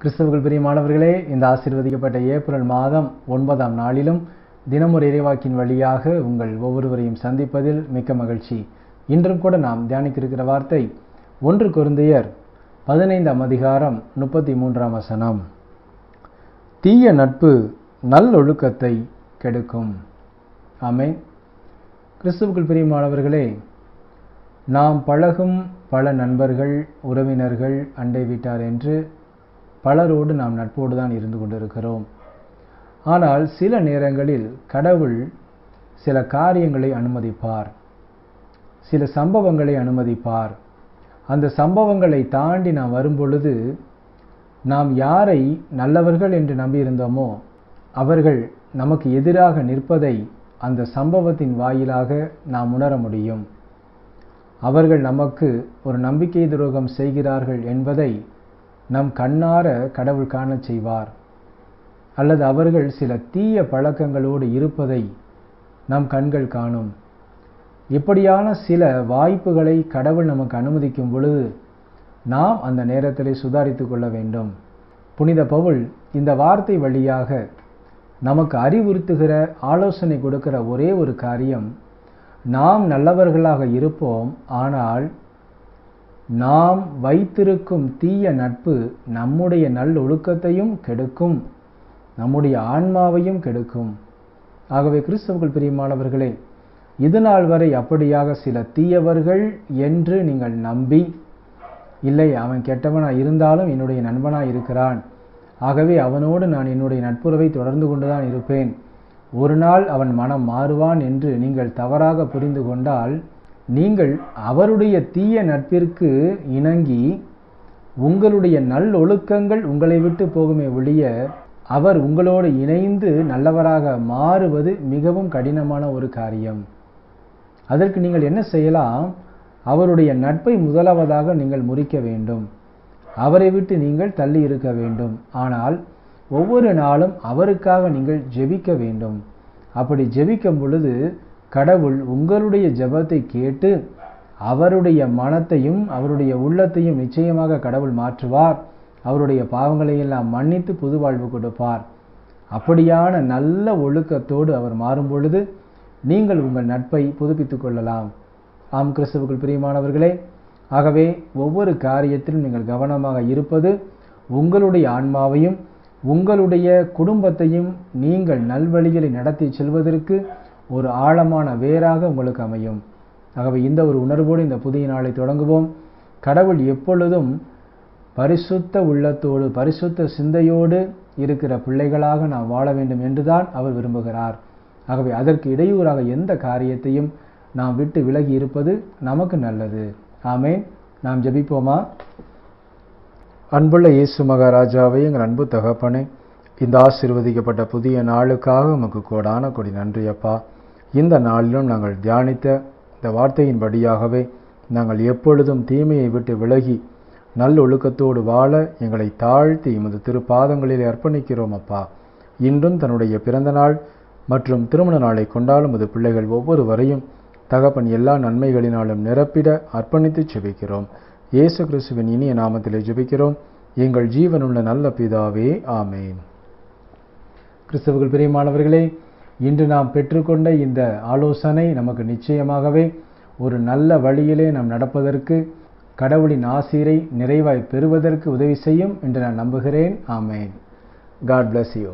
கிறிஸ்துவுக்குள் பிரியமானவர்களே, இந்த ஆசீர்வதிக்கப்பட்ட ஏப்ரல் மாதம் 9ஆம் நாளிலும் தினமொரு இறைவாக்கின் வழியாக உங்கள் ஒவ்வொருவரையும் சந்திப்பதில் மிக்க மகிழ்ச்சி. இன்றும் கூட நாம் தியானிக்க இருக்கிற வார்த்தை 1 கொரிந்தியர் 15ஆம் அதிகாரம் 33ஆம் வசனம். தீய நட்பு நல்லொழுக்கத்தை கெடுக்கும். ஆமென். கிறிஸ்துவுக்குள் பிரியமானவர்களே, நாம் பழகும் பல நண்பர்கள், உறவினர்கள், அண்டை வீட்டார் என்று பலரோடு நாம் நட்போடு தான் இருந்து கொண்டிருக்கிறோம். ஆனால் சில நேரங்களில் கடவுள் சில காரியங்களை அனுமதிப்பார், சில சம்பவங்களை அனுமதிப்பார். அந்த சம்பவங்களை தாண்டி நாம் வரும்பொழுது நாம் யாரை நல்லவர்கள் என்று நம்பியிருந்தோமோ அவர்கள் நமக்கு எதிராக நிற்பதை அந்த சம்பவத்தின் வாயிலாக நாம் உணர முடியும். அவர்கள் நமக்கு ஒரு நம்பிக்கை துரோகம் செய்கிறார்கள் என்பதை நம் கண்ணார கடவுள் காணச் செய்வார். அல்லது அவர்கள் சில தீய பழக்கங்களோடு இருப்பதை நம் கண்கள் காணும். இப்படியான சில வாய்ப்புகளை கடவுள் நமக்கு அனுமதிக்கும் பொழுது நாம் அந்த நேரத்தில் சுதாரித்து கொள்ள வேண்டும். புனித பவுல் இந்த வார்த்தை வழியாக நமக்கு அறிவுறுத்துகிற, ஆலோசனை கொடுக்கிற ஒரே ஒரு காரியம், நாம் நல்லவர்களாக இருப்போம், ஆனால் நாம் வைத்திருக்கும் தீய நட்பு நம்முடைய நல்லொழுக்கத்தையும் கெடுக்கும், நம்முடைய ஆன்மாவையும் கெடுக்கும். ஆகவே கிறிஸ்துவுக்குள் பிரியமானவர்களே, இதுநாள் வரை அப்படியாக சில தீயவர்கள் என்று நீங்கள் நம்பி, இல்லை அவன் கெட்டவனாய் இருந்தாலும் என்னுடைய நண்பனாய் இருக்கிறான், ஆகவே அவனோடு நான் என்னுடைய நட்புறவை தொடர்ந்து கொண்டுதான் இருப்பேன், ஒரு நாள் அவன் மனம் மாறுவான் என்று நீங்கள் தவறாக புரிந்து கொண்டால், நீங்கள் அவருடைய தீய நட்பிற்கு இணங்கி உங்களுடைய நல்லொழுக்கங்கள் உங்களை விட்டு போகுமே ஒழிய அவர் உங்களோடு இணைந்து நல்லவராக மாறுவது மிகவும் கடினமான ஒரு காரியம். அதற்கு நீங்கள் என்ன செய்யலாம்? அவருடைய நட்பை முதலாவதாக நீங்கள் முறிக்க வேண்டும், அவரை விட்டு நீங்கள் தள்ளி இருக்க வேண்டும். ஆனால் ஒவ்வொரு நாளும் அவருக்காக நீங்கள் ஜெபிக்க வேண்டும். அப்படி ஜெபிக்கும் பொழுது கடவுள் உங்களுடைய ஜெபத்தை கேட்டு அவருடைய மனத்தையும் அவருடைய உள்ளத்தையும் நிச்சயமாக கடவுள் மாற்றுவார். அவருடைய பாவங்களை எல்லாம் மன்னித்து புது வாழ்வு கொடுப்பார். அப்படியான நல்ல ஒழுக்கத்தோடு அவர் மாறும் பொழுது நீங்கள் உங்கள் நட்பை புதுப்பித்துக் கொள்ளலாம். ஆம் கிறிஸ்துவுக்குள் பிரியமானவர்களே, ஆகவே ஒவ்வொரு காரியத்திலும் நீங்கள் கவனமாக இருப்பது உங்களுடைய ஆன்மாவையும் உங்களுடைய குடும்பத்தையும் நீங்கள் நல்வழிகளை நடத்தி செல்வதற்கு ஒரு ஆழமான வேராக உங்களுக்கு அமையும். ஆகவே இந்த ஒரு உணர்வோடு இந்த புதிய நாளை தொடங்குவோம். கடவுள் எப்பொழுதும் பரிசுத்த உள்ளத்தோடு பரிசுத்த சிந்தையோடு இருக்கிற பிள்ளைகளாக நாம் வாழ வேண்டும் என்றுதான் அவர் விரும்புகிறார். ஆகவே அதற்கு இடையூறாக எந்த காரியத்தையும் நாம் விட்டு விலகி இருப்பது நமக்கு நல்லது. ஆமென். நாம் ஜெபிப்போமா? அன்புள்ள இயேசு மகாராஜாவே, எங்கள் அன்பு தகப்பனே, இந்த ஆசீர்வதிக்கப்பட்ட புதிய நாளுக்காக உமக்கு கோடான கோடி நன்றி அப்பா. இந்த நாளிலும் நாங்கள் தியானித்த இந்த வார்த்தையின்படியாகவே நாங்கள் எப்பொழுதும் தீமையை விட்டு விலகி நல்லொழுக்கத்தோடு வாழ எங்களை தாழ்த்தி எமது திருப்பாதங்களில் அர்ப்பணிக்கிறோம் அப்பா. இன்றும் தன்னுடைய பிறந்த நாள் மற்றும் திருமண நாளை கொண்டாடும் அது பிள்ளைகள் ஒவ்வொருவரையும் தகப்பன் எல்லா நன்மைகளினாலும் நிரப்பிட அர்ப்பணித்து ஜெபிக்கிறோம். இயேசு கிறிஸ்துவின் இனிய நாமத்திலே ஜெபிக்கிறோம் எங்கள் ஜீவனுள்ள நல்ல பிதாவே, ஆமேன். கிறிஸ்துவுக்குள் பிரியமானவர்களே, இன்று நாம் பெற்றுக்கொண்ட இந்த ஆலோசனை நமக்கு நிச்சயமாகவே ஒரு நல்ல வழியிலே நாம் நடப்பதற்கு, கடவுளின் ஆசீரை நிறைவாய் பெறுவதற்கு உதவி செய்யும் என்று நான் நம்புகிறேன். ஆமேன். God bless you.